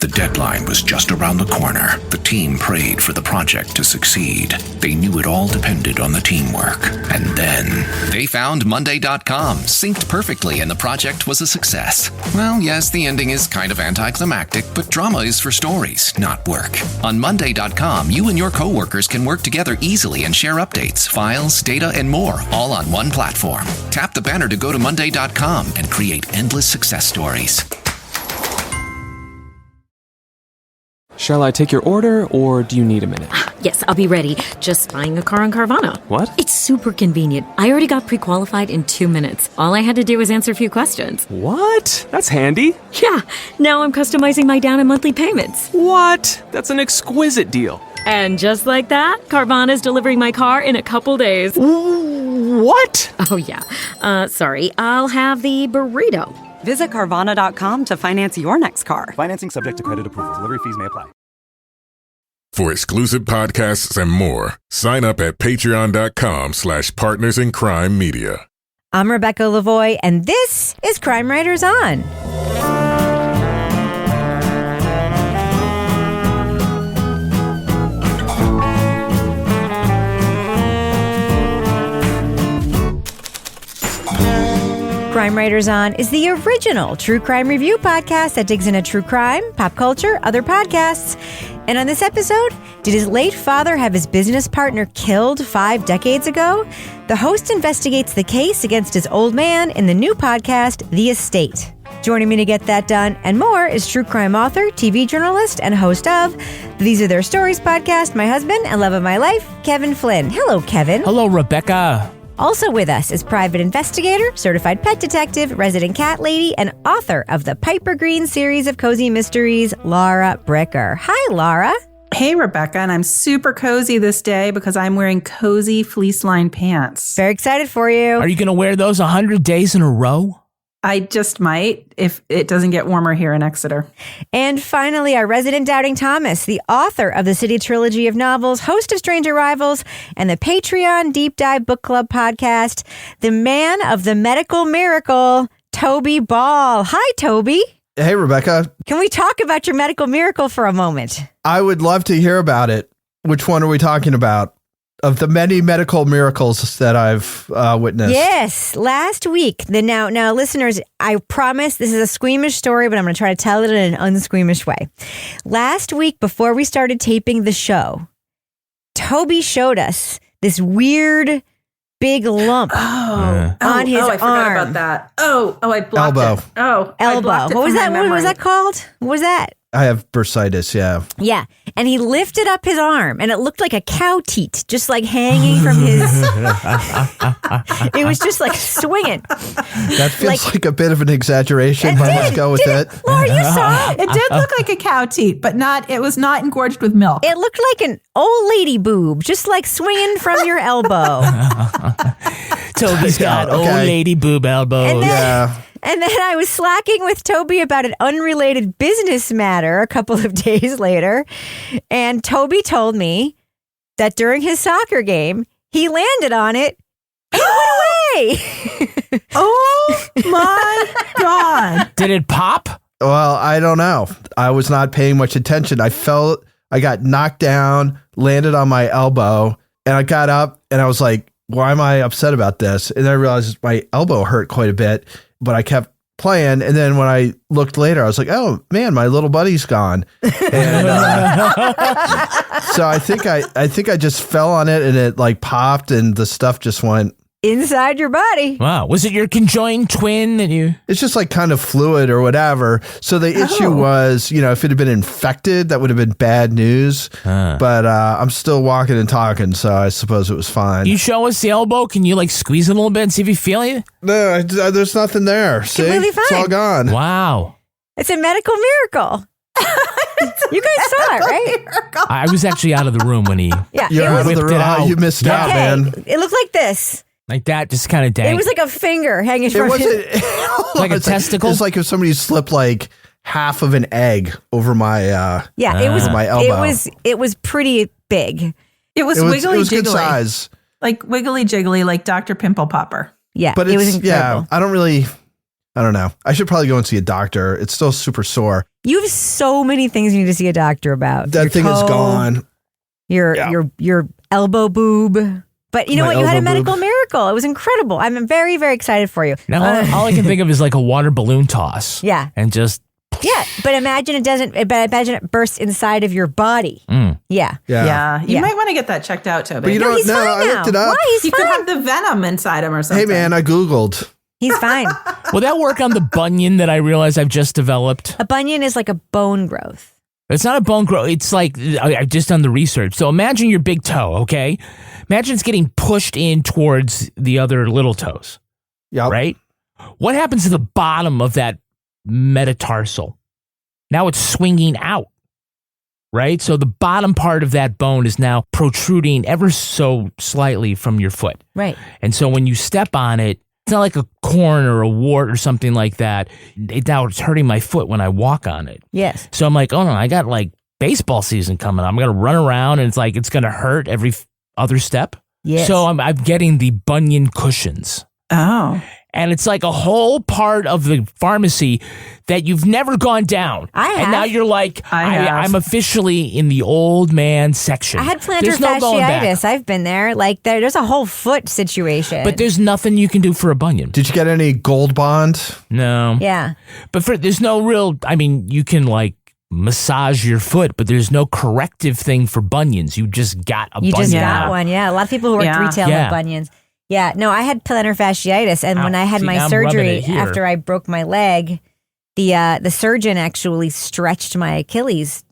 The deadline was just around the corner. The team prayed for the project to succeed. They knew it all depended on the teamwork. And then they found Monday.com, synced perfectly, and the project was a success. Well, yes, the ending is kind of anticlimactic, but drama is for stories, not work. On Monday.com, you and your coworkers can work together easily and share updates, files, data, and more, all on one platform. Tap the banner to go to Monday.com and create endless success stories. Shall I take your order, or do you need a minute? Yes, I'll be ready. Just buying a car on Carvana. What? It's super convenient. I already got pre-qualified in 2 minutes. All I had to do was answer a few questions. What? That's handy. Yeah, now I'm customizing my down and monthly payments. What? That's an exquisite deal. And just like that, Carvana's delivering my car in a couple days. What? Oh, yeah. Sorry, I'll have the burrito. Visit Carvana.com to finance your next car. Financing subject to credit approval. Delivery fees may apply. For exclusive podcasts and more, sign up at patreon.com/partnersincrimemedia. I'm Rebecca Lavoie, and this is Crime Writers On. Crime Writers On is the original true crime review podcast that digs into true crime, pop culture, other podcasts. And on this episode, did his late father have his business partner killed 5 decades ago? The host investigates the case against his old man in the new podcast, The Estate. Joining me to get that done and more is true crime author, TV journalist, and host of These Are Their Stories podcast, my husband and love of my life, Kevin Flynn. Hello, Kevin. Hello, Rebecca. Also with us is private investigator, certified pet detective, resident cat lady, and author of the Piper Green series of cozy mysteries, Laura Bricker. Hi, Laura. Hey, Rebecca, and I'm super cozy this day because I'm wearing cozy fleece-lined pants. Very excited for you. Are you going to wear those 100 days in a row? I just might if it doesn't get warmer here in Exeter. And finally, our resident Doubting Thomas, the author of the City Trilogy of novels, host of Strange Arrivals, and the Patreon Deep Dive Book Club podcast, the man of the medical miracle, Toby Ball. Hi, Toby. Hey, Rebecca. Can we talk about your medical miracle for a moment? I would love to hear about it. Which one are we talking about? Of the many medical miracles that I've witnessed. Yes, last week. Now, listeners, I promise this is a squeamish story, but I'm going to try to tell it in an unsqueamish way. Last week, before we started taping the show, Toby showed us this weird big lump on his arm. I forgot about that. I blocked Elbow. it. Oh, elbow. What was that? What was that called? What was that? I have bursitis, yeah. Yeah. And he lifted up his arm and it looked like a cow teat, just like hanging from his... It was just like swinging. That feels like a bit of an exaggeration, but let's go with it. Laura, you saw it? It did look like a cow teat, but it was not engorged with milk. It looked like an old lady boob, just like swinging from your elbow. Toby's got old lady boob elbows. And then I was slacking with Toby about an unrelated business matter a couple of days later. And Toby told me that during his soccer game, he landed on it and it went away. Oh my God. Did it pop? Well, I don't know. I was not paying much attention. I got knocked down, landed on my elbow, and I got up and I was like, why am I upset about this? And then I realized my elbow hurt quite a bit. But I kept playing, and then when I looked later, I was like, "Oh man, my little buddy's gone." And so I think I just fell on it, and it like popped, and the stuff just went inside your body. Wow, was it your conjoined twin that you? It's just like kind of fluid or whatever. So the issue was, if it had been infected, that would have been bad news. But I'm still walking and talking, so I suppose it was fine. You show us the elbow. Can you like squeeze it a little bit and see if you feel it? No, there's nothing there. See, completely fine. It's all gone. Wow, it's a medical miracle. You guys saw it, right? I was actually out of the room when he. Yeah, you're out of the room. Out. You missed out, man. It looked like this. Like that, just kind of dang. It was like a finger hanging from his... like a testicle? It's like if somebody slipped like half of an egg over my it was my elbow. It was pretty big. It was wiggly it was jiggly. Good size. Like wiggly jiggly, like Dr. Pimple Popper. Yeah, but it was incredible. I don't really... I don't know. I should probably go and see a doctor. It's still super sore. You have so many things you need to see a doctor about. That thing is gone. Your elbow boob. But you know what? You had a medical miracle. It was incredible. I'm very, very excited for you. Now, all I can think of is like a water balloon toss. Yeah. And just... Yeah, but imagine it bursts inside of your body. Yeah. You might want to get that checked out, Toby. But you don't know. I looked it up. Why? He's could have the venom inside him or something. Hey, man, I Googled. He's fine. Will that work on the bunion that I realize I've just developed? A bunion is like a bone growth. It's not a bone growth. It's like, I've just done the research. So imagine your big toe, okay? Imagine it's getting pushed in towards the other little toes. Yeah. Right? What happens to the bottom of that metatarsal? Now it's swinging out. Right? So the bottom part of that bone is now protruding ever so slightly from your foot. Right. And so when you step on it, it's not like a corn or a wart or something like that. Now it's hurting my foot when I walk on it. Yes. So I'm like, oh no, I got like baseball season coming. I'm going to run around and it's like, it's going to hurt every other step. Yes. So I'm getting the bunion cushions. Oh. And it's like a whole part of the pharmacy that you've never gone down. I have. And now you're like, I'm officially in the old man section. I had plantar There's no going back. fasciitis. I've been there. Like there's a whole foot situation. But there's nothing you can do for a bunion. Did you get any Gold Bond? No. Yeah. But there's no real, I mean, you can like massage your foot, but there's no corrective thing for bunions. You just got a bunion. You just got one, yeah. A lot of people who work retail have bunions. Yeah, no, I had plantar fasciitis, and when I had my surgery after I broke my leg, the surgeon actually stretched my Achilles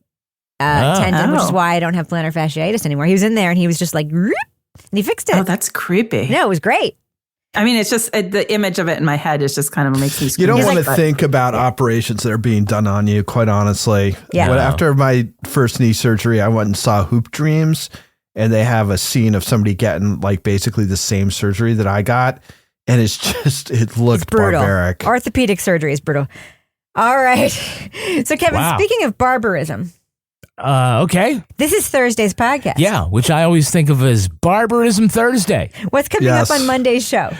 tendon, which is why I don't have plantar fasciitis anymore. He was in there, and he was just like, and he fixed it. Oh, that's creepy. No, it was great. I mean, it's just the image of it in my head is just kind of makes me scream. You don't want to think about operations that are being done on you, quite honestly. Yeah. After my first knee surgery, I went and saw Hoop Dreams. And they have a scene of somebody getting like basically the same surgery that I got. And it looked barbaric. Orthopedic surgery is brutal. All right. So Kevin, speaking of barbarism. Okay. This is Thursday's podcast. Yeah, which I always think of as Barbarism Thursday. What's coming up on Monday's show?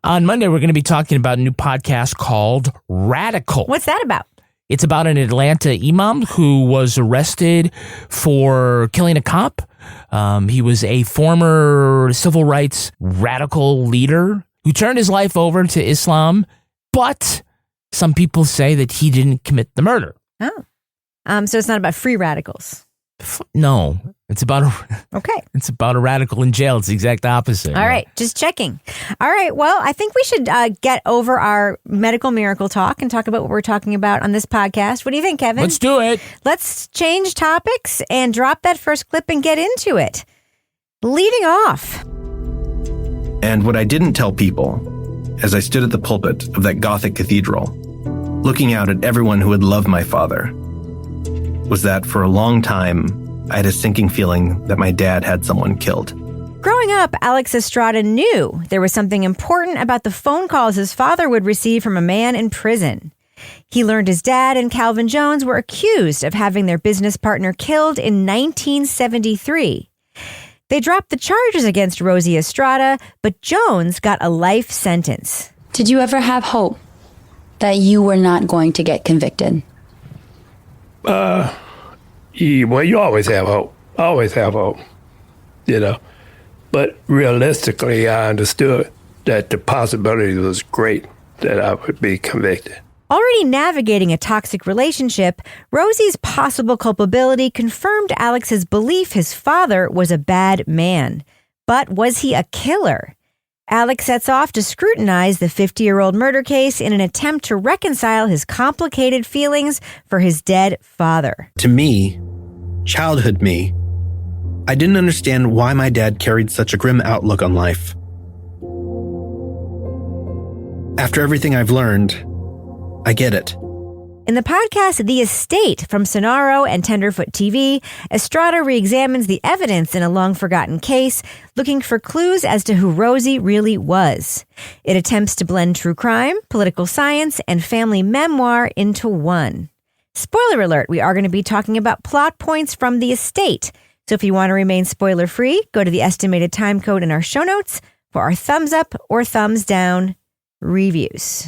On Monday, we're going to be talking about a new podcast called Radical. What's that about? It's about an Atlanta imam who was arrested for killing a cop. He was a former civil rights radical leader who turned his life over to Islam, but some people say that he didn't commit the murder. Oh. So it's not about free radicals. No, it's about okay. It's about a radical in jail. It's the exact opposite. All right, just checking. All right, well, I think we should get over our medical miracle talk and talk about what we're talking about on this podcast. What do you think, Kevin? Let's do it. Let's change topics and drop that first clip and get into it. Leading off. And what I didn't tell people, as I stood at the pulpit of that Gothic cathedral, looking out at everyone who had loved my father, was that for a long time, I had a sinking feeling that my dad had someone killed. Growing up, Alex Estrada knew there was something important about the phone calls his father would receive from a man in prison. He learned his dad and Calvin Jones were accused of having their business partner killed in 1973. They dropped the charges against Rosie Estrada, but Jones got a life sentence. Did you ever have hope that you were not going to get convicted? Well, you always have hope. Always have hope, you know. But realistically, I understood that the possibility was great that I would be convicted. Already navigating a toxic relationship, Rosie's possible culpability confirmed Alex's belief his father was a bad man. But was he a killer? Alex sets off to scrutinize the 50-year-old murder case in an attempt to reconcile his complicated feelings for his dead father. To me, childhood me, I didn't understand why my dad carried such a grim outlook on life. After everything I've learned, I get it. In the podcast The Estate from Sonoro and Tenderfoot TV, Estrada reexamines the evidence in a long-forgotten case, looking for clues as to who Rosie really was. It attempts to blend true crime, political science, and family memoir into one. Spoiler alert, we are going to be talking about plot points from The Estate. So if you want to remain spoiler-free, go to the estimated time code in our show notes for our thumbs up or thumbs down reviews.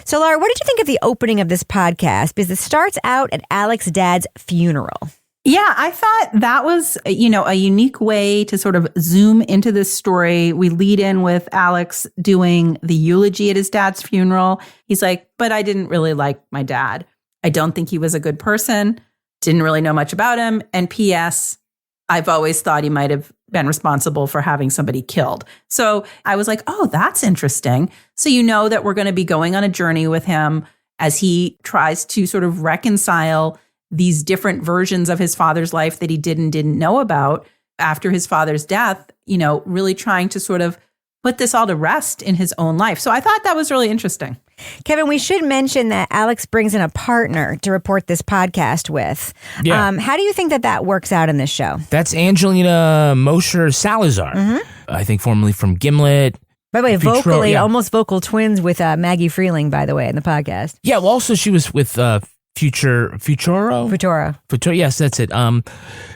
So, Laura, what did you think of the opening of this podcast? Because it starts out at Alex's dad's funeral. Yeah, I thought that was, a unique way to sort of zoom into this story. We lead in with Alex doing the eulogy at his dad's funeral. He's like, but I didn't really like my dad. I don't think he was a good person. Didn't really know much about him. And P.S., I've always thought he might have been responsible for having somebody killed. So I was like, oh, that's interesting. So you know that we're going to be going on a journey with him as he tries to sort of reconcile these different versions of his father's life that he didn't know about after his father's death, really trying to sort of put this all to rest in his own life. So I thought that was really interesting. Kevin, we should mention that Alex brings in a partner to report this podcast with. Yeah. How do you think that works out in this show? That's Angelina Mosher Salazar, I think formerly from Gimlet. By the way, vocally, yeah. almost vocal twins with Maggie Freeling, by the way, in the podcast. Yeah, well, also she was with Futuro? Yes, that's it.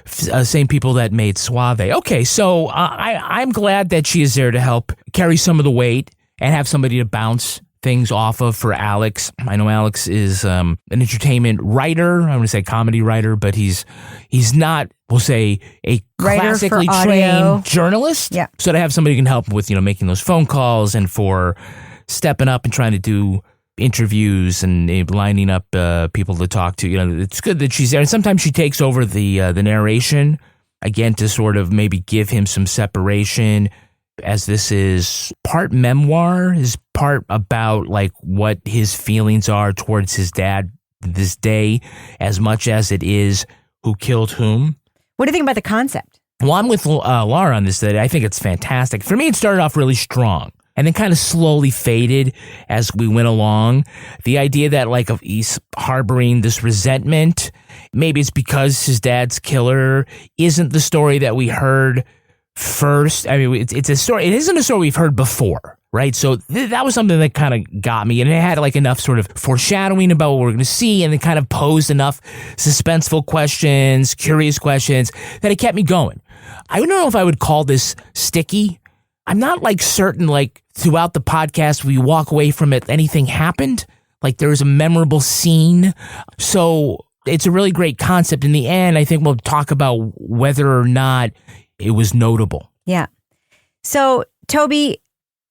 Same people that made Suave. Okay, so I'm glad that she is there to help carry some of the weight and have somebody to bounce things off of for Alex. I know Alex is an entertainment writer. I want to say comedy writer, but he's not, we'll say, a classically trained journalist. Yeah. So to have somebody who can help with, making those phone calls and for stepping up and trying to do interviews and lining up people to talk to. It's good that she's there. And sometimes she takes over the narration, again, to sort of maybe give him some separation, as this is part memoir, is part about like what his feelings are towards his dad this day, as much as it is who killed whom. What do you think about the concept? Well, I'm with Laura on this today. I think it's fantastic. For me, it started off really strong and then kind of slowly faded as we went along. The idea that like he's harboring this resentment, maybe it's because his dad's killer isn't the story that we heard first. I mean, it's a story. It isn't a story we've heard before, right? So that was something that kind of got me, and it had like enough sort of foreshadowing about what we're going to see, and it kind of posed enough suspenseful questions, curious questions that it kept me going. I don't know if I would call this sticky. I'm not like certain like throughout the podcast we walk away from it anything happened, like there was a memorable scene. So it's a really great concept. In the end, I think we'll talk about whether or not it was notable. Yeah. So, Toby,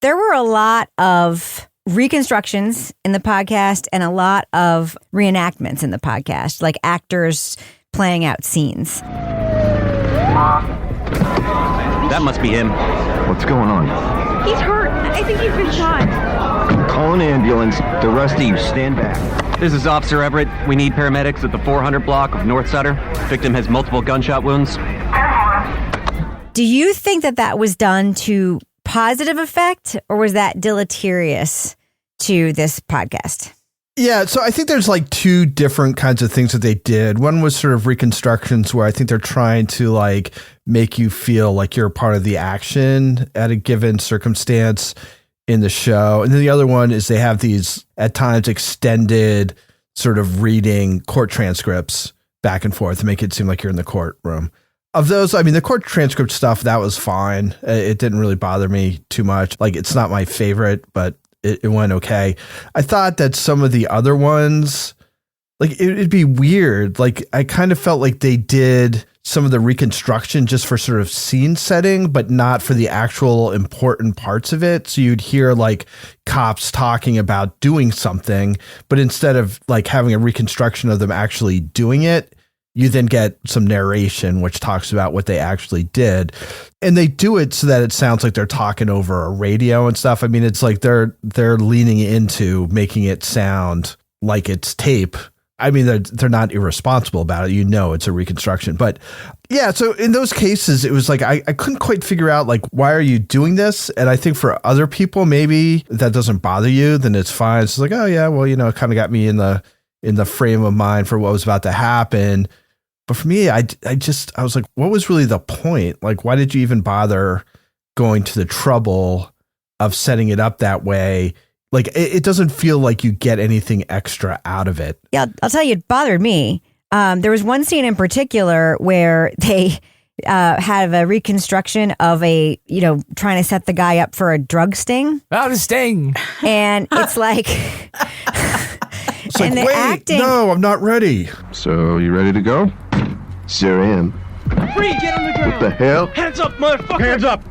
there were a lot of reconstructions in the podcast and a lot of reenactments in the podcast, like actors playing out scenes. That must be him. What's going on? He's hurt. I think he's been shot. Call an ambulance. The rest of you, stand back. This is Officer Everett. We need paramedics at the 400 block of North Sutter. Victim has multiple gunshot wounds. Do you think that was done to positive effect, or was that deleterious to this podcast? Yeah, so I think there's like two different kinds of things that they did. One was sort of reconstructions where I think they're trying to like make you feel like you're a part of the action at a given circumstance in the show. And then the other one is they have these at times extended sort of reading court transcripts back and forth to make it seem like you're in the courtroom. Of those, I mean, the court transcript stuff, that was fine. It didn't really bother me too much. Like, it's not my favorite, but it went okay. I thought that some of the other ones, like, it'd be weird. Like, I kind of felt like they did some of the reconstruction just for sort of scene setting, but not for the actual important parts of it. So you'd hear like cops talking about doing something, but instead of like having a reconstruction of them actually doing it, you then get some narration, which talks about what they actually did. And they do it so that it sounds like they're talking over a radio and stuff. I mean, it's like they're leaning into making it sound like it's tape. I mean, they're not irresponsible about it. You know, it's a reconstruction. But yeah, so in those cases, it was like I couldn't quite figure out, like, why are you doing this? And I think for other people, maybe that doesn't bother you, then it's fine. It's like, oh, yeah, well, you know, it kind of got me in the frame of mind for what was about to happen. But for me, I was like, what was really the point? Like, why did you even bother going to the trouble of setting it up that way? Like, it doesn't feel like you get anything extra out of it. Yeah, I'll tell you, it bothered me. There was one scene in particular where they have a reconstruction of trying to set the guy up for a drug sting. Oh, the sting. And it's like, it's like, wait, no, I'm not ready. So, you ready to go? Sure am. Free, get on the ground. What the hell? Hands up, motherfucker. Hands up.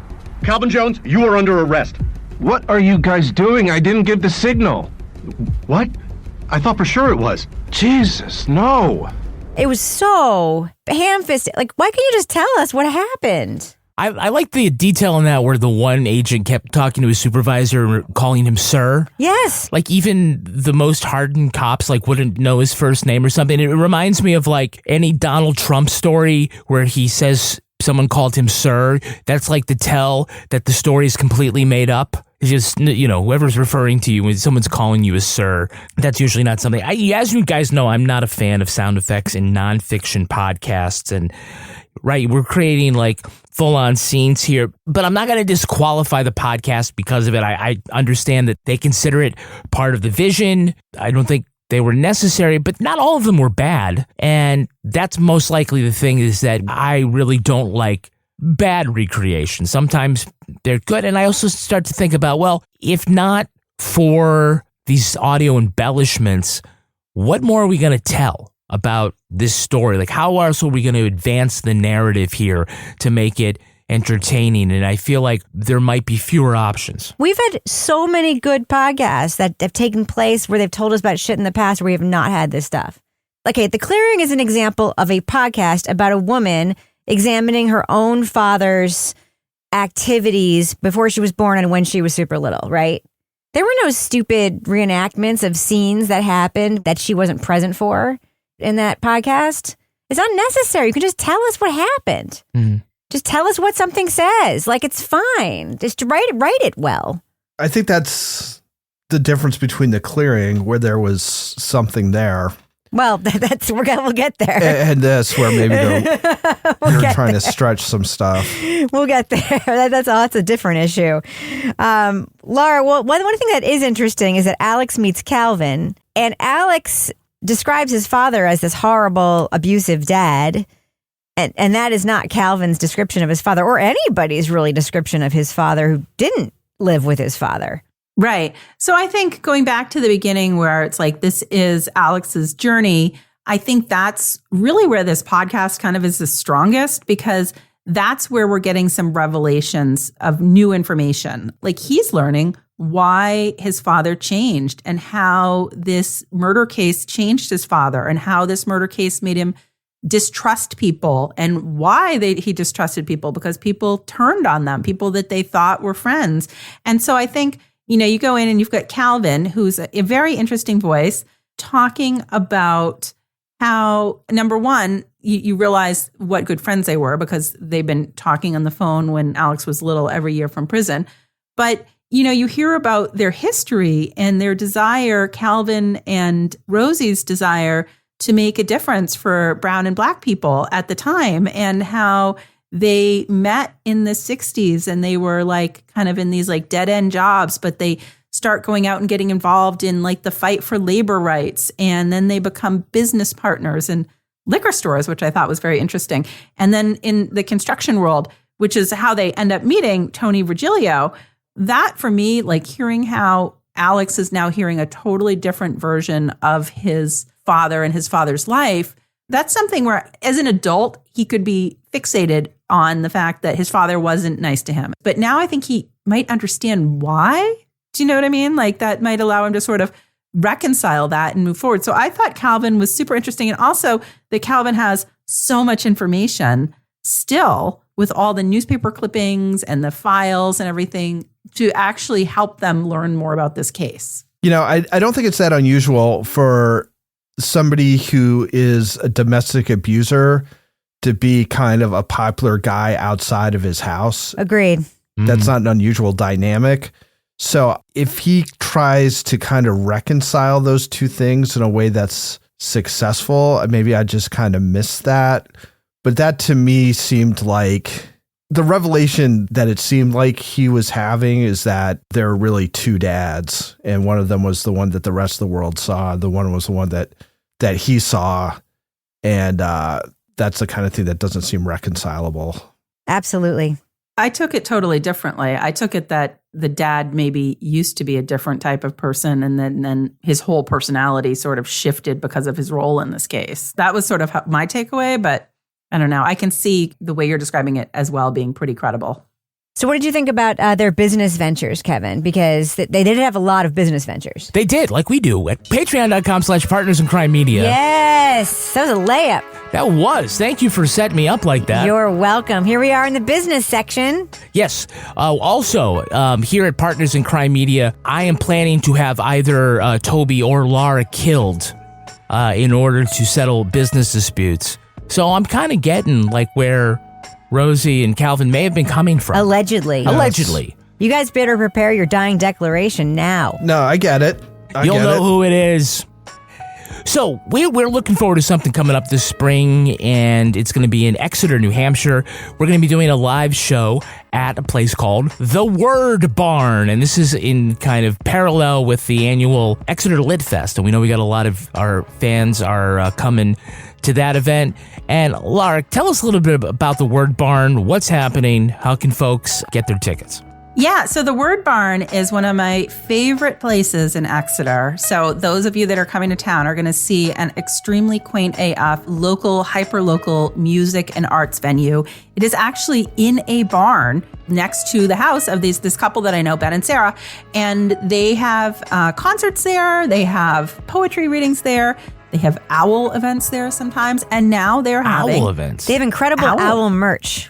Calvin Jones, you are under arrest. What are you guys doing? I didn't give the signal. What? I thought for sure it was. Jesus, no. It was so ham-fisted. Like, why can't you just tell us what happened? I like the detail in that where the one agent kept talking to his supervisor, calling him sir. Yes. Like even the most hardened cops wouldn't know his first name or something. It reminds me of like any Donald Trump story where he says someone called him sir. That's like the tell that the story is completely made up. It's just, whoever's referring to you when someone's calling you a sir, that's usually not something. As you guys know, I'm not a fan of sound effects in nonfiction podcasts. And right, we're creating like full-on scenes here, but I'm not going to disqualify the podcast because of it. I understand that they consider it part of the vision. I don't think they were necessary, but not all of them were bad. And that's most likely the thing, is that I really don't like bad recreation. Sometimes they're good. And I also start to think about, well, if not for these audio embellishments, what more are we going to tell about this story? Like, how else are we going to advance the narrative here to make it entertaining? And I feel like there might be fewer options. We've had so many good podcasts that have taken place where they've told us about shit in the past where we have not had this stuff. Okay, The Clearing is an example of a podcast about a woman examining her own father's activities before she was born and when she was super little, right? There were no stupid reenactments of scenes that happened that she wasn't present for in that podcast. It's unnecessary. You can just tell us what happened. Mm-hmm. Just tell us what something says. Like, it's fine. Just write it well. I think that's the difference between The Clearing, where there was something there. Well, we'll get there. And this, where maybe you're trying to stretch some stuff. We'll get there. That's a different issue. Laura, well, one thing that is interesting is that Alex meets Calvin, and Alex describes his father as this horrible, abusive dad. And that is not Calvin's description of his father, or anybody's really description of his father who didn't live with his father. Right. So I think going back to the beginning where it's like, this is Alex's journey, I think that's really where this podcast kind of is the strongest, because that's where we're getting some revelations of new information. Like, he's learning why his father changed and how this murder case changed his father and how this murder case made him distrust people, and why he distrusted people, because people turned on them, people that they thought were friends. And so I think, you go in and you've got Calvin, who's a very interesting voice, talking about how, number one, you realize what good friends they were because they've been talking on the phone when Alex was little every year from prison. But, you hear about their history and their desire, Calvin and Rosie's desire to make a difference for brown and black people at the time, and how they met in the 60s and they were like kind of in these like dead end jobs, but they start going out and getting involved in like the fight for labor rights. And then they become business partners in liquor stores, which I thought was very interesting. And then in the construction world, which is how they end up meeting Tony Virgilio, that for me, like hearing how Alex is now hearing a totally different version of his father and his father's life, that's something where as an adult, he could be fixated on the fact that his father wasn't nice to him. But now I think he might understand why. Do you know what I mean? Like, that might allow him to sort of reconcile that and move forward. So I thought Calvin was super interesting. And also that Calvin has so much information still with all the newspaper clippings and the files and everything to actually help them learn more about this case. I don't think it's that unusual for somebody who is a domestic abuser to be kind of a popular guy outside of his house. Agreed. That's not an unusual dynamic. So if he tries to kind of reconcile those two things in a way that's successful, maybe I just kind of missed that. But that to me seemed like the revelation that it seemed like he was having is that there are really two dads. And one of them was the one that the rest of the world saw. The one was the one that he saw. And that's the kind of thing that doesn't seem reconcilable. Absolutely. I took it totally differently. I took it that the dad maybe used to be a different type of person, and then his whole personality sort of shifted because of his role in this case. That was sort of my takeaway, but I don't know. I can see the way you're describing it as well being pretty credible. So what did you think about their business ventures, Kevin? Because they did have a lot of business ventures. They did, like we do, at patreon.com/partners in crime media. Yes, that was a layup. That was. Thank you for setting me up like that. You're welcome. Here we are in the business section. Yes. Also, here at Partners in Crime Media, I am planning to have either Toby or Laura killed in order to settle business disputes. So I'm kind of getting like where Rosie and Calvin may have been coming from. Allegedly. Yes. Allegedly. You guys better prepare your dying declaration now. No, I get it. You'll know who it is. So we're looking forward to something coming up this spring, and it's going to be in Exeter, New Hampshire. We're going to be doing a live show at a place called The Word Barn, and this is in kind of parallel with the annual Exeter Lit Fest, and we know we got a lot of our fans are coming to that event. And Laura, tell us a little bit about The Word Barn. What's happening? How can folks get their tickets? Yeah, so the Word Barn is one of my favorite places in Exeter. So those of you that are coming to town are going to see an extremely quaint AF, local, hyper-local music and arts venue. It is actually in a barn next to the house of this couple that I know, Ben and Sarah. And they have concerts there. They have poetry readings there. They have owl events there sometimes. And now they're having... Owl events. They have incredible owl merch.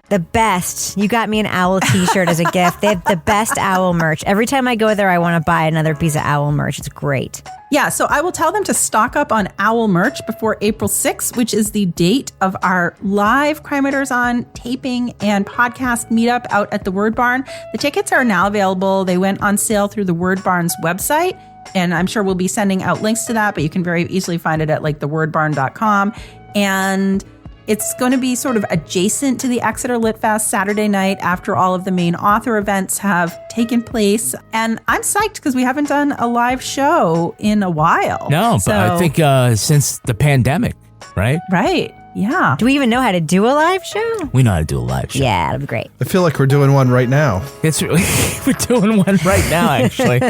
The best. You got me an owl t-shirt as a gift. They have the best owl merch. Every time I go there, I want to buy another piece of owl merch. It's great. Yeah, so I will tell them to stock up on owl merch before April 6th, which is the date of our live Crime Writers On taping and podcast meetup out at the Word Barn. The tickets are now available. They went on sale through the Word Barn's website, and I'm sure we'll be sending out links to that, but you can very easily find it at like thewordbarn.com. And it's going to be sort of adjacent to the Exeter Lit Fest Saturday night after all of the main author events have taken place. And I'm psyched because we haven't done a live show in a while. No, but I think since the pandemic, right? Right. Yeah. Do we even know how to do a live show? We know how to do a live show. Yeah, that'd be great. I feel like we're doing one right now. It's we're doing one right now, actually.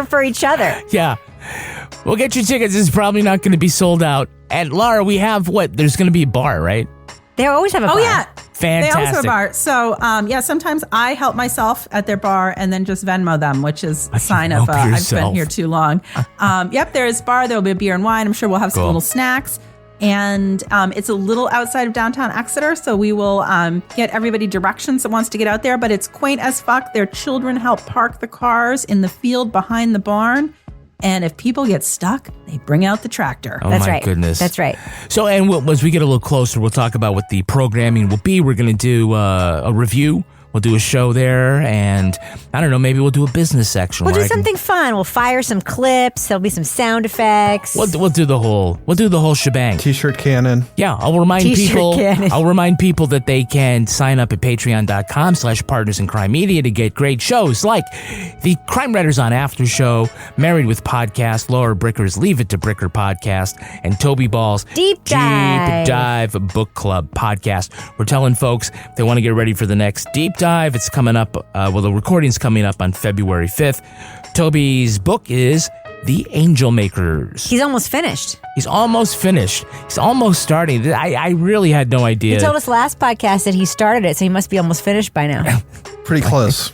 for each other. Yeah. We'll get your tickets. It's probably not going to be sold out. And Laura, we have there's going to be a bar, right? They always have a bar. Oh, yeah. Fantastic. They always have a bar. So, sometimes I help myself at their bar and then just Venmo them, which is a sign of I've been here too long. Yep, there is a bar. There will be a beer and wine. I'm sure we'll have some little snacks. And it's a little outside of downtown Exeter, so we will get everybody directions that wants to get out there. But it's quaint as fuck. Their children help park the cars in the field behind the barn. And if people get stuck, they bring out the tractor. Oh, my goodness. That's right. So, and as we get a little closer, we'll talk about what the programming will be. We're going to do a review. We'll do a show there, and I don't know, maybe we'll do a business section. We'll do something fun. We'll fire some clips. There'll be some sound effects. We'll do the whole shebang. T-shirt cannon. Yeah, I'll remind people that they can sign up at patreon.com/partners in crime media to get great shows like the Crime Writers On After Show, Married with Podcast, Laura Bricker's Leave It to Bricker podcast, and Toby Ball's Deep Dive Book Club podcast. We're telling folks if they want to get ready for the next Deep Dive. It's coming up, the recording's coming up on February 5th. Toby's book is The Angel Makers. He's almost finished. He's almost starting. I really had no idea. He told us last podcast that he started it, so he must be almost finished by now. Pretty close.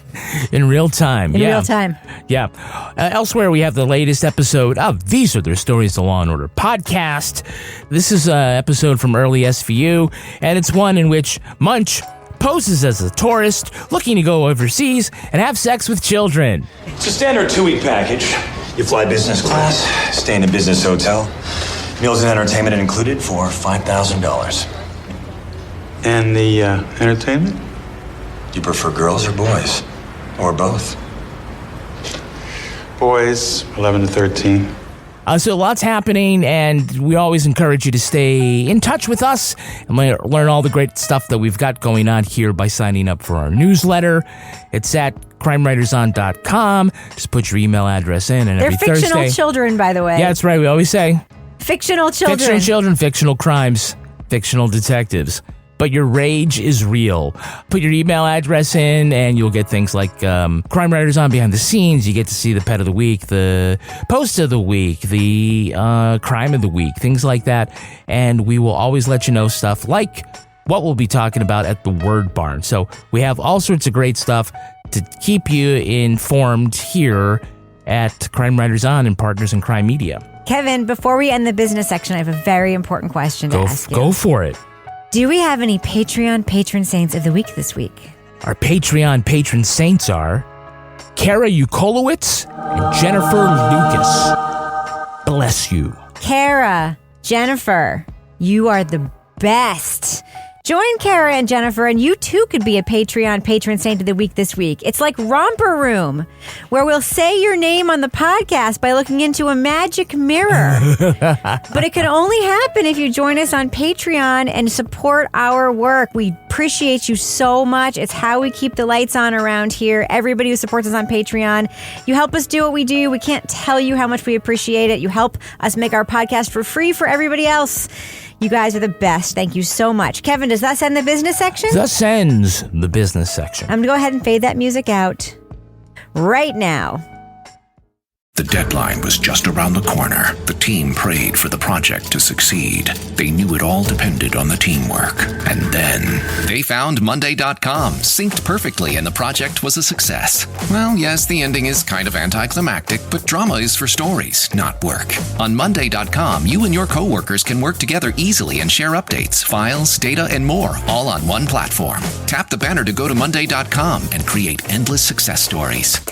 In real time. Real time. Yeah. Elsewhere, we have the latest episode of These Are Their Stories, the Law and Order podcast. This is an episode from early SVU, and it's one in which Munch poses as a tourist looking to go overseas and have sex with children. It's a standard 2-week package. You fly business class, stay in a business hotel, meals and entertainment included for $5,000. And the entertainment? You prefer girls or boys? Or both? Boys, 11 to 13. So lots happening, and we always encourage you to stay in touch with us and learn all the great stuff that we've got going on here by signing up for our newsletter. It's at crimewriterson.com. Just put your email address in, and every Thursday... They're fictional children, by the way. Yeah, that's right. We always say... Fictional children. Fictional children, fictional crimes. fictional detectives. But your rage is real. Put your email address in and you'll get things like Crime Writers On behind the scenes. You get to see the pet of the week, the post of the week, the crime of the week, things like that. And we will always let you know stuff like what we'll be talking about at the Word Barn. So we have all sorts of great stuff to keep you informed here at Crime Writers On and Partners in Crime Media. Kevin, before we end the business section, I have a very important question to ask you. Go for it. Do we have any Patreon patron saints of the week this week? Our Patreon patron saints are Kara Ukolowitz and Jennifer Lucas. Bless you. Kara, Jennifer, you are the best. Join Kara and Jennifer, and you too could be a Patreon patron saint of the week this week. It's like Romper Room, where we'll say your name on the podcast by looking into a magic mirror. But it can only happen if you join us on Patreon and support our work. We appreciate you so much. It's how we keep the lights on around here. Everybody who supports us on Patreon, you help us do what we do. We can't tell you how much we appreciate it. You help us make our podcast for free for everybody else. You guys are the best. Thank you so much. Kevin, does that end the business section? Thus ends the business section. I'm going to go ahead and fade that music out right now. The deadline was just around the corner. The team prayed for the project to succeed. They knew it all depended on the teamwork. And then they found Monday.com, synced perfectly, and the project was a success. Well, yes, the ending is kind of anticlimactic, but drama is for stories, not work. On Monday.com, you and your coworkers can work together easily and share updates, files, data, and more, all on one platform. Tap the banner to go to Monday.com and create endless success stories.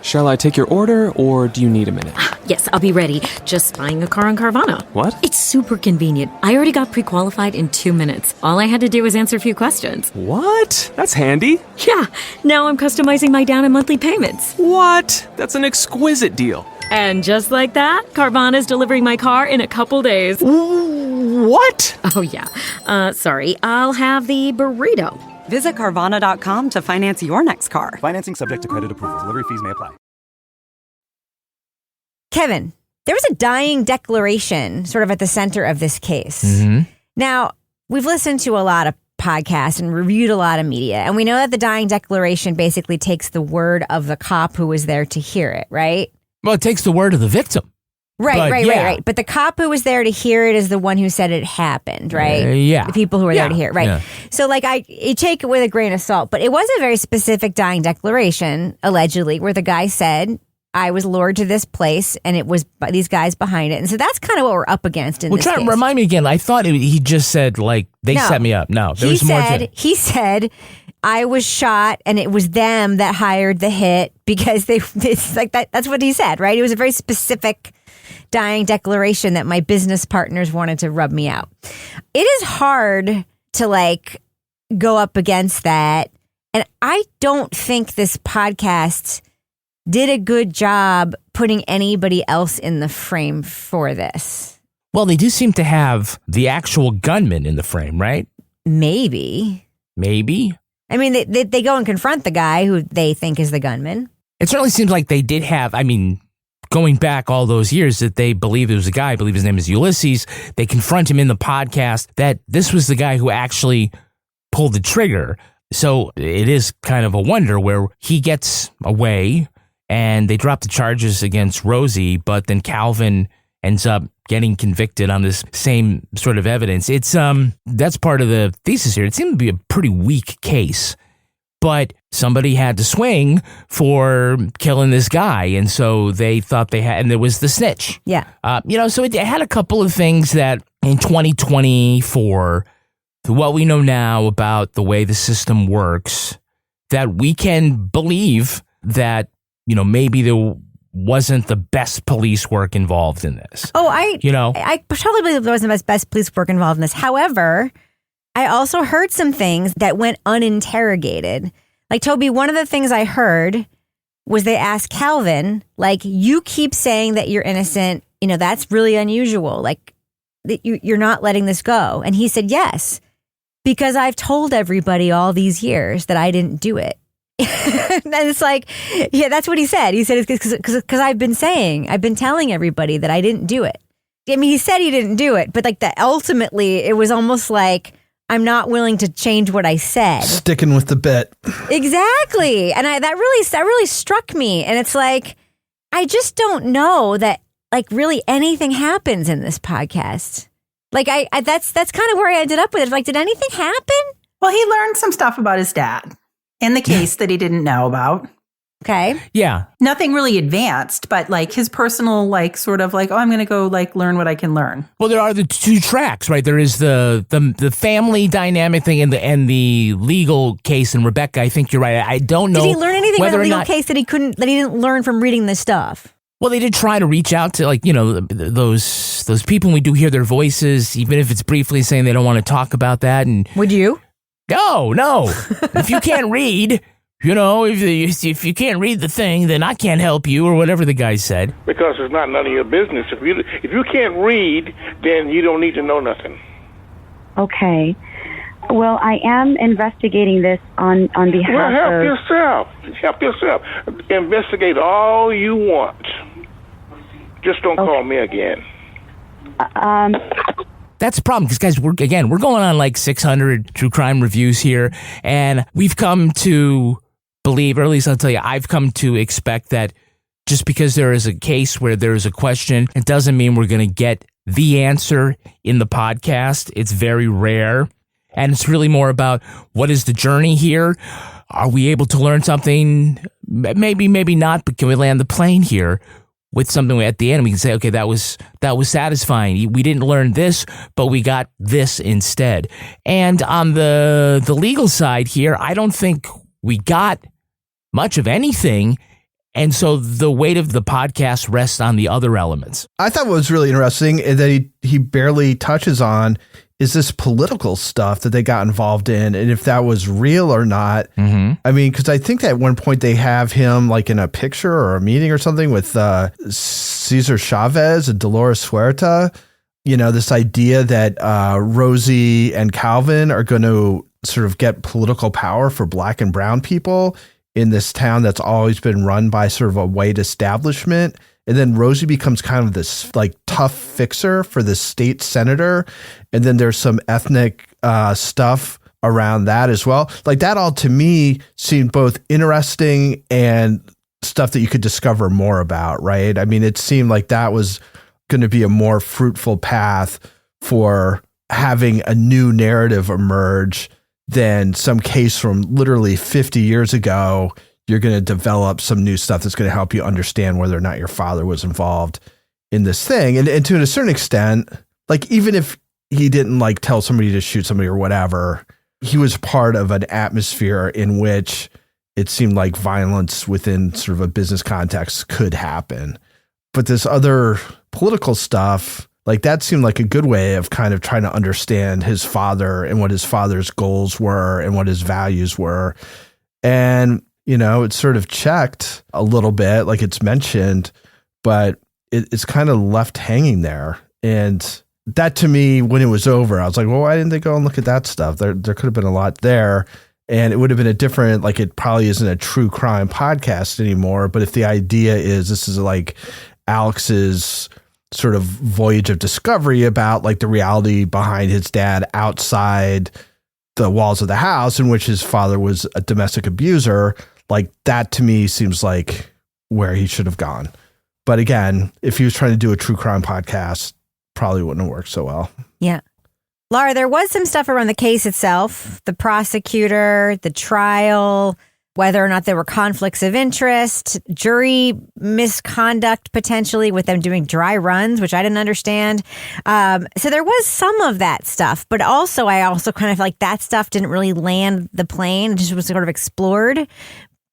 Shall I take your order, or do you need a minute? Yes, I'll be ready. Just buying a car on Carvana. What? It's super convenient. I already got pre-qualified in 2 minutes. All I had to do was answer a few questions. What? That's handy. Yeah, now I'm customizing my down and monthly payments. What? That's an exquisite deal. And just like that, Carvana's delivering my car in a couple days. What? Oh, yeah. Sorry, I'll have the burrito. Visit Carvana.com to finance your next car. Financing subject to credit approval. Delivery fees may apply. Kevin, there was a dying declaration sort of at the center of this case. Mm-hmm. Now, we've listened to a lot of podcasts and reviewed a lot of media, and we know that the dying declaration basically takes the word of the cop who was there to hear it, right? Well, it takes the word of the victim. Right. But the cop who was there to hear it is the one who said it happened, right? Yeah. The people who were there to hear it, right? Yeah. So, you take it with a grain of salt, but it was a very specific dying declaration, allegedly, where the guy said, I was lured to this place, and it was by these guys behind it. And so that's kind of what we're up against in this case. Remind me again. I thought he just said, they set me up. No, there was more to it. He said, I was shot, and it was them that hired the hit because it's like that. That's what he said, right? It was a very specific dying declaration that my business partners wanted to rub me out. It is hard to go up against that. And I don't think this podcast did a good job putting anybody else in the frame for this. Well, they do seem to have the actual gunman in the frame, right? Maybe. I mean, they go and confront the guy who they think is the gunman. It certainly seems like they did have, going back all those years, that they believe it was a guy. I believe his name is Ulysses. They confront him in the podcast that this was the guy who actually pulled the trigger. So it is kind of a wonder where he gets away and they drop the charges against Rosie, but then Calvin ends up getting convicted on this same sort of evidence. It's that's part of the thesis here. It seemed to be a pretty weak case, but somebody had to swing for killing this guy, and so they thought they had, and there was the snitch. Yeah. So it had a couple of things that in 2024, what we know now about the way the system works, that we can believe that, maybe there wasn't the best police work involved in this. Oh, I totally believe there wasn't the best police work involved in this. However, I also heard some things that went uninterrogated. Like, Toby, one of the things I heard was they asked Calvin, you keep saying that you're innocent. That's really unusual. You're not letting this go. And he said, yes, because I've told everybody all these years that I didn't do it. And it's that's what he said. He said, it's because I've been telling everybody that I didn't do it. I mean, he said he didn't do it, but like that ultimately it was almost like, I'm not willing to change what I said. Sticking with the bit. Exactly. And that really struck me. And it's like, I just don't know that like really anything happens in this podcast. Like that's kind of where I ended up with it. Like, did anything happen? Well, he learned some stuff about his dad in the case that he didn't know about. Okay. Yeah. Nothing really advanced, but like his personal, like sort of like, oh, I'm going to go like learn what I can learn. Well, there are the two tracks, right? There is the family dynamic thing and the legal case. And Rebecca, I think you're right. I don't know. Did he learn anything about the legal not, case that he didn't learn from reading this stuff? Well, they did try to reach out to, like, you know, those people, and we do hear their voices, even if it's briefly saying they don't want to talk about that. And would you? No. If you can't read, you know, if you can't read the thing, then I can't help you, or whatever the guy said. Because it's not none of your business. If you can't read, then you don't need to know nothing. Okay. Well, I am investigating this on behalf Well, of... Help yourself. Investigate all you want. Just don't call me again. That's the problem, because, guys, we're going on like 600 true crime reviews here, and we've come to believe, or at least I'll tell you, I've come to expect that just because there is a case where there is a question, it doesn't mean we're going to get the answer in the podcast. It's very rare, and it's really more about what is the journey here? Are we able to learn something? Maybe not, but can we land the plane here with something at the end? We can say, okay, that was satisfying. We didn't learn this, but we got this instead. And on the legal side here, I don't think we got much of anything. And so the weight of the podcast rests on the other elements. I thought what was really interesting is that he barely touches on is this political stuff that they got involved in, and if that was real or not. Mm-hmm. I mean, because I think at one point they have him like in a picture or a meeting or something with Cesar Chavez and Dolores Huerta. You know, this idea that Rosie and Calvin are going to sort of get political power for black and brown people in this town that's always been run by sort of a white establishment. And then Rosie becomes kind of this like tough fixer for the state senator. And then there's some ethnic stuff around that as well. Like that all to me seemed both interesting and stuff that you could discover more about, right? I mean, it seemed like that was going to be a more fruitful path for having a new narrative emerge than some case from literally 50 years ago. You're going to develop some new stuff that's going to help you understand whether or not your father was involved in this thing. And to a certain extent, like, even if he didn't like tell somebody to shoot somebody or whatever, he was part of an atmosphere in which it seemed like violence within sort of a business context could happen. But this other political stuff, like that seemed like a good way of kind of trying to understand his father and what his father's goals were and what his values were. And you know, it's sort of checked a little bit, like it's mentioned, but it's kind of left hanging there. And that to me, when it was over, I was like, well, why didn't they go and look at that stuff? There could have been a lot there. And it would have been a different, like it probably isn't a true crime podcast anymore. But if the idea is this is like Alex's sort of voyage of discovery about like the reality behind his dad outside the walls of the house, in which his father was a domestic abuser, like that to me seems like where he should have gone. But again, if he was trying to do a true crime podcast, probably wouldn't have worked so well. Yeah. Laura, there was some stuff around the case itself, the prosecutor, the trial, whether or not there were conflicts of interest, jury misconduct potentially with them doing dry runs, which I didn't understand. So there was some of that stuff, but also I also kind of like that stuff didn't really land the plane. It just was sort of explored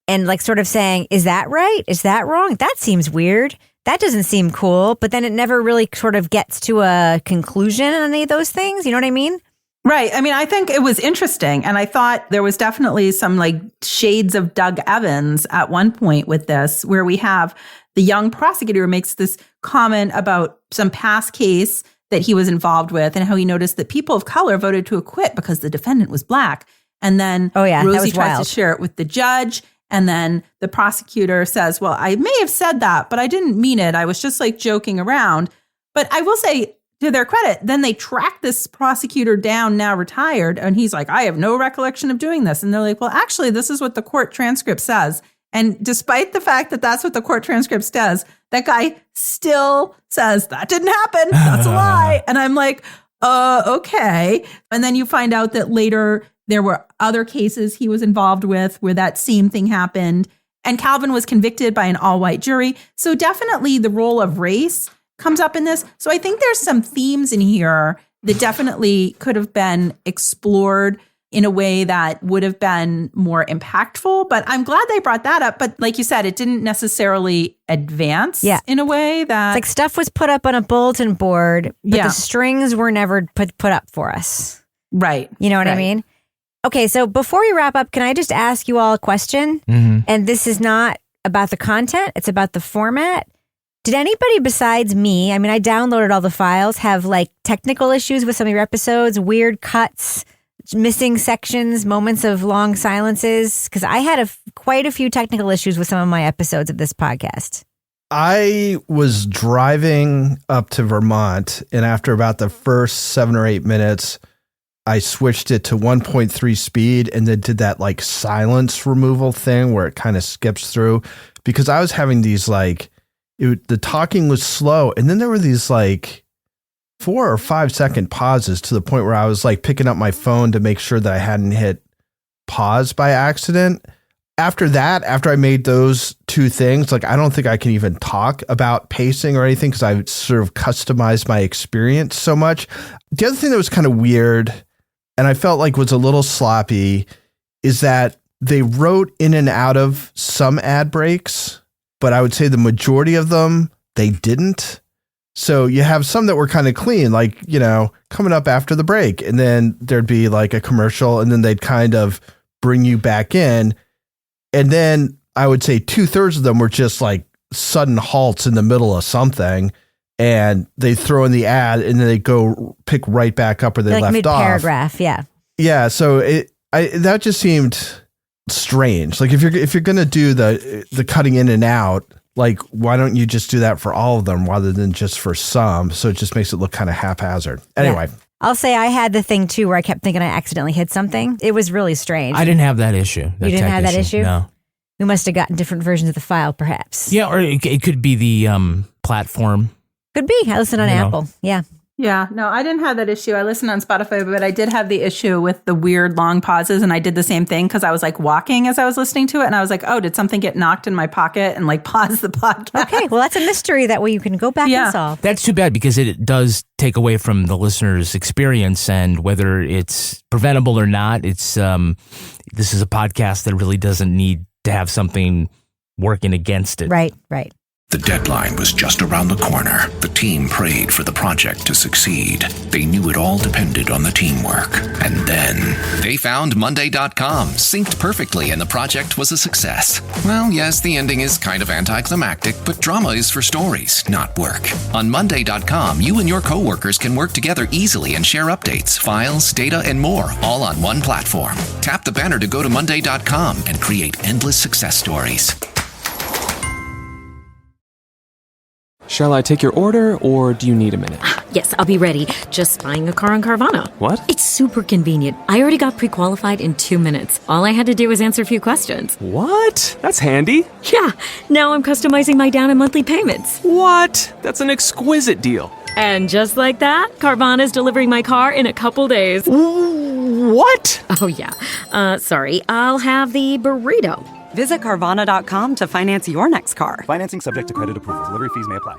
and like sort of saying, is that right? Is that wrong? That seems weird. That doesn't seem cool. But then it never really sort of gets to a conclusion on any of those things. You know what I mean? Right. I mean, I think it was interesting. And I thought there was definitely some like shades of Doug Evans at one point with this, where we have the young prosecutor who makes this comment about some past case that he was involved with and how he noticed that people of color voted to acquit because the defendant was black. And then Rosie tries to share it with the judge. And then the prosecutor says, well, I may have said that, but I didn't mean it. I was just like joking around. But I will say, to their credit, then they track this prosecutor down, now retired, and he's like, I have no recollection of doing this. And they're like, well, actually, this is what the court transcript says. And despite the fact that that's what the court transcript says, that guy still says, that didn't happen. That's a lie. And I'm like, okay. And then you find out that later there were other cases he was involved with where that same thing happened. And Calvin was convicted by an all-white jury. So definitely the role of race comes up in this. So I think there's some themes in here that definitely could have been explored in a way that would have been more impactful. But I'm glad they brought that up. But like you said, it didn't necessarily advance in a way that... It's like stuff was put up on a bulletin board, but the strings were never put up for us. Right. You know what I mean? Okay, so before we wrap up, can I just ask you all a question? Mm-hmm. And this is not about the content, it's about the format. Did anybody besides me, I mean, I downloaded all the files, have like technical issues with some of your episodes, weird cuts, missing sections, moments of long silences? Because I had quite a few technical issues with some of my episodes of this podcast. I was driving up to Vermont, and after about the first 7 or 8 minutes, I switched it to 1.3 speed and then did that like silence removal thing where it kind of skips through, because I was having these like, the talking was slow. And then there were these like 4 or 5 second pauses to the point where I was like picking up my phone to make sure that I hadn't hit pause by accident. After that, after I made those 2 things, like I don't think I can even talk about pacing or anything because I sort of customized my experience so much. The other thing that was kind of weird and I felt like was a little sloppy is that they wrote in and out of some ad breaks, but I would say the majority of them, they didn't. So you have some that were kind of clean, like, you know, coming up after the break, and then there'd be like a commercial, and then they'd kind of bring you back in. And then I would say 2/3 of them were just like sudden halts in the middle of something, and they throw in the ad, and then they go pick right back up where they like left off. Mid-paragraph, yeah. Yeah, so that just seemed strange. Like if you're gonna do the cutting in and out, like why don't you just do that for all of them rather than just for some? So it just makes it look kind of haphazard. Anyway. Yeah. I'll say I had the thing too where I kept thinking I accidentally hit something. It was really strange. I didn't have that issue. You didn't have that issue? No. We must have gotten different versions of the file, perhaps. Yeah, or it could be the platform. Could be. I listen on Apple. Yeah. Yeah, no, I didn't have that issue. I listened on Spotify, but I did have the issue with the weird long pauses. And I did the same thing because I was like walking as I was listening to it. And I was like, oh, did something get knocked in my pocket and like pause the podcast? Okay, well, that's a mystery that way you can go back and solve. That's too bad because it does take away from the listener's experience, and whether it's preventable or not, it's this is a podcast that really doesn't need to have something working against it. Right, right. The deadline was just around the corner. The team prayed for the project to succeed. They knew it all depended on the teamwork. And then they found Monday.com, synced perfectly, and the project was a success. Well, yes, the ending is kind of anticlimactic, but drama is for stories, not work. On Monday.com, you and your coworkers can work together easily and share updates, files, data, and more, all on one platform. Tap the banner to go to Monday.com and create endless success stories. Shall I take your order, or do you need a minute? Yes, I'll be ready. Just buying a car on Carvana. What? It's super convenient. I already got pre-qualified in 2 minutes. All I had to do was answer a few questions. What? That's handy. Yeah, now I'm customizing my down and monthly payments. What? That's an exquisite deal. And just like that, Carvana's delivering my car in a couple days. What? Oh, yeah. Sorry, I'll have the burrito. Visit Carvana.com to finance your next car. Financing subject to credit approval. Delivery fees may apply.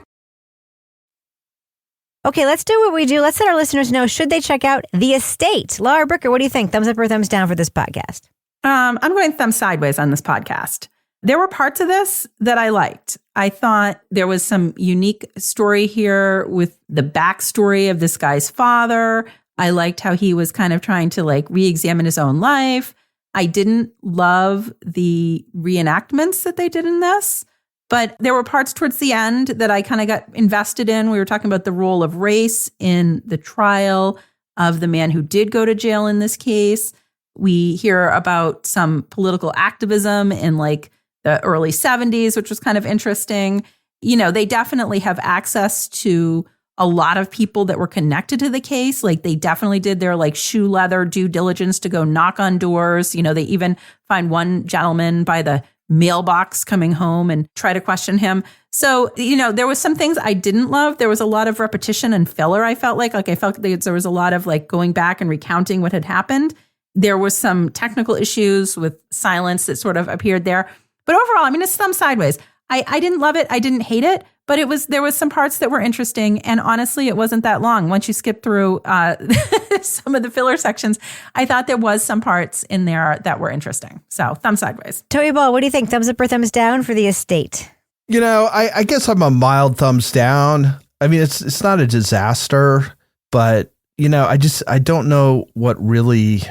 Okay, let's do what we do. Let's let our listeners know, should they check out The Estate? Laura Bricker, what do you think? Thumbs up or thumbs down for this podcast? I'm going thumb sideways on this podcast. There were parts of this that I liked. I thought there was some unique story here with the backstory of this guy's father. I liked how he was kind of trying to like re-examine his own life. I didn't love the reenactments that they did in this, but there were parts towards the end that I kind of got invested in. We were talking about the role of race in the trial of the man who did go to jail in this case. We hear about some political activism in like the early 70s, which was kind of interesting. You know, they definitely have access to a lot of people that were connected to the case. Like they definitely did their like shoe leather due diligence to go knock on doors. You know, they even find one gentleman by the mailbox coming home and try to question him. So, you know, there was some things I didn't love. There was a lot of repetition and filler. I felt like there was a lot of like going back and recounting what had happened. There was some technical issues with silence that sort of appeared there. But overall, I mean, it's thumb sideways. I didn't love it. I didn't hate it. But there was some parts that were interesting. And honestly, it wasn't that long. Once you skip through some of the filler sections, I thought there was some parts in there that were interesting. So thumb sideways. Toby Ball, what do you think? Thumbs up or thumbs down for The Estate? You know, I guess I'm a mild thumbs down. I mean, it's not a disaster, but, you know, I don't know what really,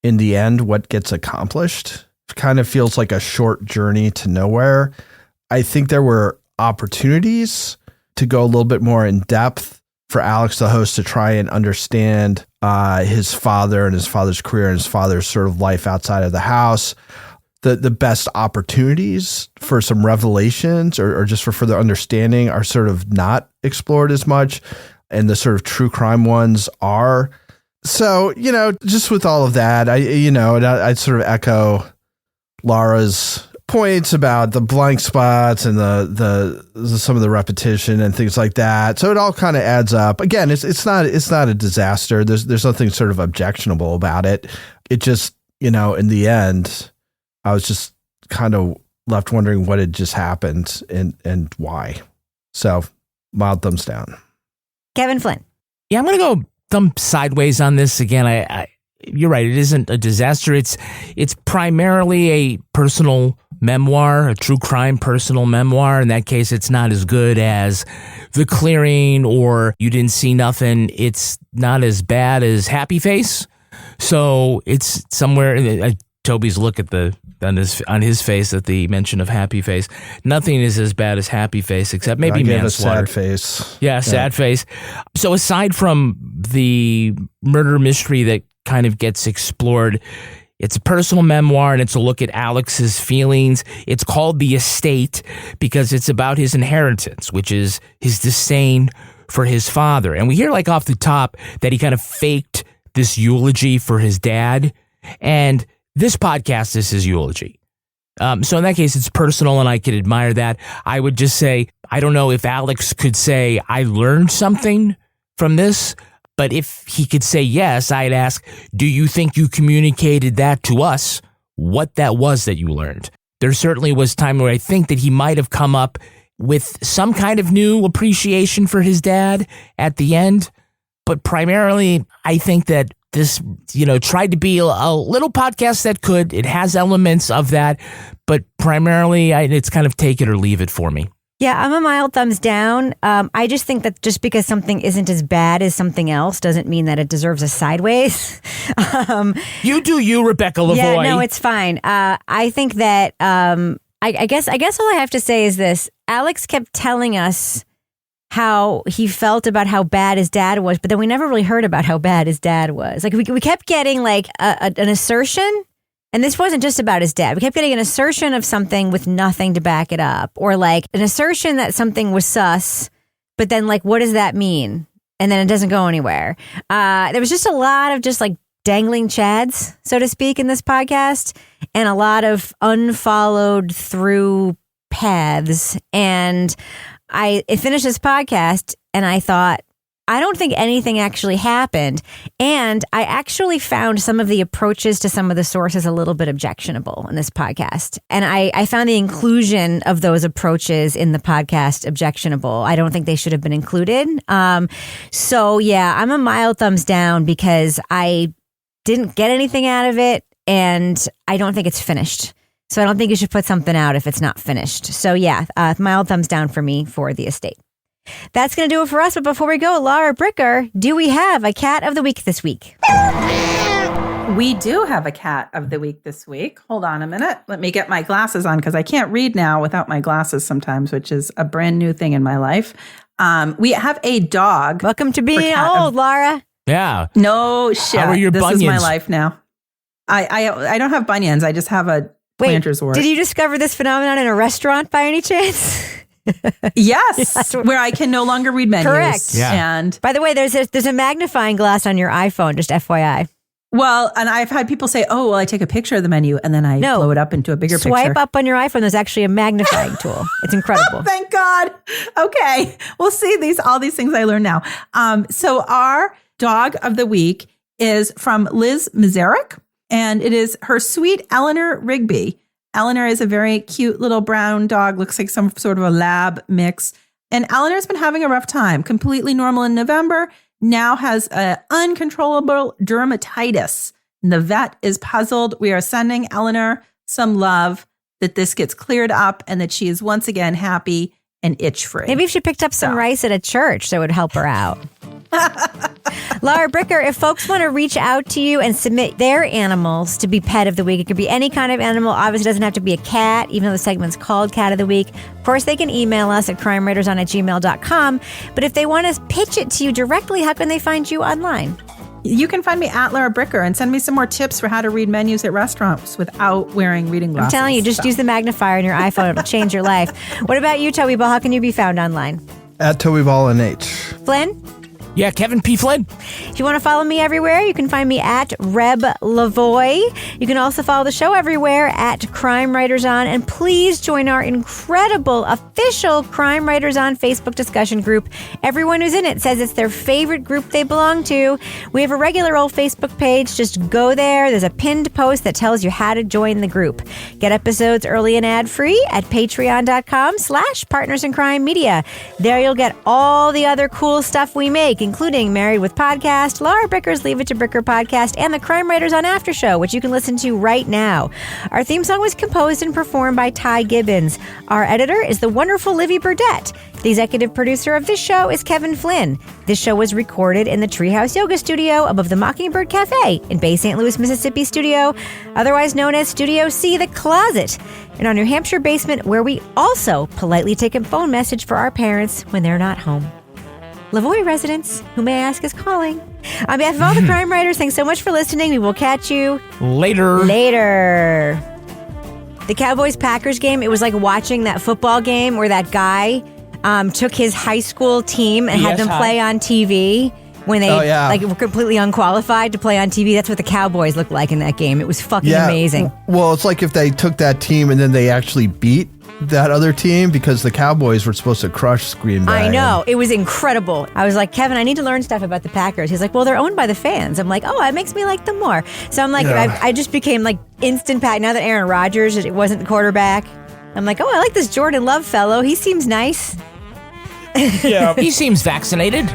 in the end, what gets accomplished. It kind of feels like a short journey to nowhere. I think there were opportunities to go a little bit more in depth for Alex, the host, to try and understand his father and his father's career and his father's sort of life outside of the house. The best opportunities for some revelations or just for further understanding are sort of not explored as much. And the sort of true crime ones are. So, you know, just with all of that, I'd sort of echo Laura's points about the blank spots and the some of the repetition and things like that. So it all kind of adds up. Again, it's not a disaster. There's nothing sort of objectionable about it. It just, you know, in the end, I was just kind of left wondering what had just happened and why. So mild thumbs down. Kevin Flynn. Yeah, I'm going to go thumb sideways on this again. You're right. It isn't a disaster. It's primarily a personal memoir, a true crime personal memoir. In that case, it's not as good as The Clearing or You Didn't See Nothing. It's not as bad as Happy Face. So it's somewhere. Toby's look at on his face at the mention of Happy Face. Nothing is as bad as Happy Face except maybe manslaughter. A sad face. Yeah, sad face. So aside from the murder mystery that kind of gets explored, it's a personal memoir and it's a look at Alex's feelings. It's called The Estate because it's about his inheritance, which is his disdain for his father. And we hear like off the top that he kind of faked this eulogy for his dad. And this podcast is his eulogy. So in that case, it's personal and I could admire that. I would just say, I don't know if Alex could say, I learned something from this, but if he could say yes, I'd ask, do you think you communicated that to us, what that was that you learned? There certainly was time where I think that he might have come up with some kind of new appreciation for his dad at the end. But primarily, I think that this, you know, tried to be a little podcast that could. It has elements of that, but primarily it's kind of take it or leave it for me. Yeah, I'm a mild thumbs down. I just think that just because something isn't as bad as something else doesn't mean that it deserves a sideways. You do you, Rebecca Lavoie. Yeah, no, it's fine. I think that I guess all I have to say is this. Alex kept telling us how he felt about how bad his dad was, but then we never really heard about how bad his dad was. Like we kept getting like an assertion, and this wasn't just about his dad. We kept getting an assertion of something with nothing to back it up, or like an assertion that something was sus, but then like, what does that mean? And then it doesn't go anywhere. There was just a lot of just like dangling chads, so to speak, in this podcast, and a lot of unfollowed through paths. And I finished this podcast and I thought, I don't think anything actually happened. And I actually found some of the approaches to some of the sources a little bit objectionable in this podcast. And I found the inclusion of those approaches in the podcast objectionable. I don't think they should have been included. So yeah, I'm a mild thumbs down because I didn't get anything out of it and I don't think it's finished. So I don't think you should put something out if it's not finished. So yeah, mild thumbs down for me for The Estate. That's going to do it for us. But before we go, Laura Bricker, do we have a cat of the week this week? We do have a cat of the week this week. Hold on a minute. Let me get my glasses on because I can't read now without my glasses sometimes, which is a brand new thing in my life. We have a dog. Welcome to being old, Laura. Yeah. No shit. How are your this bunions? Is my life now. I don't have bunions. I just have a planter's wart. Did you discover this phenomenon in a restaurant by any chance? Yes, where I can no longer read menus. Correct. Yeah. And by the way, there's a magnifying glass on your iPhone, just FYI. well, and I've had people say, "Oh, well, I take a picture of the menu and then I blow it up into a bigger Swipe picture." up on your iPhone. There's actually a magnifying tool. It's incredible. Oh, thank God. Okay, we'll see all these things I learned now. So our dog of the week is from Liz Mizarek, and it is her sweet Eleanor Rigby. Eleanor is a very cute little brown dog, looks like some sort of a lab mix. And Eleanor's been having a rough time, completely normal in November, now has uncontrollable dermatitis. And the vet is puzzled. We are sending Eleanor some love that this gets cleared up and that she is once again happy and itch-free. Maybe if she picked up some rice at a church, that would help her out. Laura Bricker, if folks want to reach out to you and submit their animals to be pet of the week, it could be any kind of animal. Obviously, it doesn't have to be a cat, even though the segment's called Cat of the Week. Of course, they can email us at crimewriterson@gmail.com. But if they want to pitch it to you directly, how can they find you online? You can find me at Laura Bricker and send me some more tips for how to read menus at restaurants without wearing reading glasses. I'm telling you, just use the magnifier on your iPhone. It'll change your life. What about you, Toby Ball? How can you be found online? At Toby Ball and H. Flynn? Yeah, Kevin P. Flynn. If you want to follow me everywhere, you can find me at Reb Lavoie. You can also follow the show everywhere at Crime Writers On. And please join our incredible official Crime Writers On Facebook discussion group. Everyone who's in it says it's their favorite group they belong to. We have a regular old Facebook page. Just go there. There's a pinned post that tells you how to join the group. Get episodes early and ad-free at patreon.com/Partners in Crime Media. There you'll get all the other cool stuff we make, including Married with Podcast, Laura Bricker's Leave It to Bricker podcast, and the Crime Writers On After Show, which you can listen to right now. Our theme song was composed and performed by Ty Gibbons. Our editor is the wonderful Livy Burdett. The executive producer of this show is Kevin Flynn. This show was recorded in the Treehouse Yoga Studio above the Mockingbird Cafe in Bay St. Louis, Mississippi studio, otherwise known as Studio C, The Closet, in our New Hampshire basement, where we also politely take a phone message for our parents when they're not home. Lavoie residents, who may I ask is calling. On behalf of all the crime writers, thanks so much for listening. We will catch you later. The Cowboys-Packers game, it was like watching that football game where that guy took his high school team and had them play on TV when they were completely unqualified to play on TV. That's what the Cowboys looked like in that game. It was fucking amazing. Well, it's like if they took that team and then they actually beat that other team, because the Cowboys were supposed to crush Green Bay. I know. It was incredible. I was like, Kevin, I need to learn stuff about the Packers. He's like, well, they're owned by the fans. I'm like, oh, that makes me like them more. So I'm like, I just became like instant Pack. Now that Aaron Rodgers, it wasn't the quarterback, I'm like, oh, I like this Jordan Love fellow. He seems nice. Yeah, he seems vaccinated.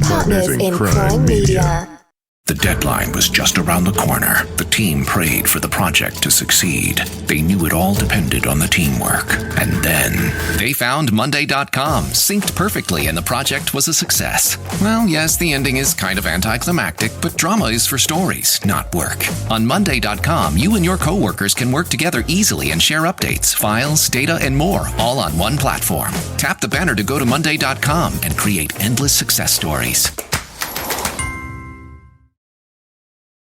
Partners in Crime Media. The deadline was just around the corner. The team prayed for the project to succeed. They knew it all depended on the teamwork. And then they found Monday.com, synced perfectly, and the project was a success. Well, yes, the ending is kind of anticlimactic, but drama is for stories, not work. On Monday.com, you and your coworkers can work together easily and share updates, files, data, and more, all on one platform. Tap the banner to go to Monday.com and create endless success stories.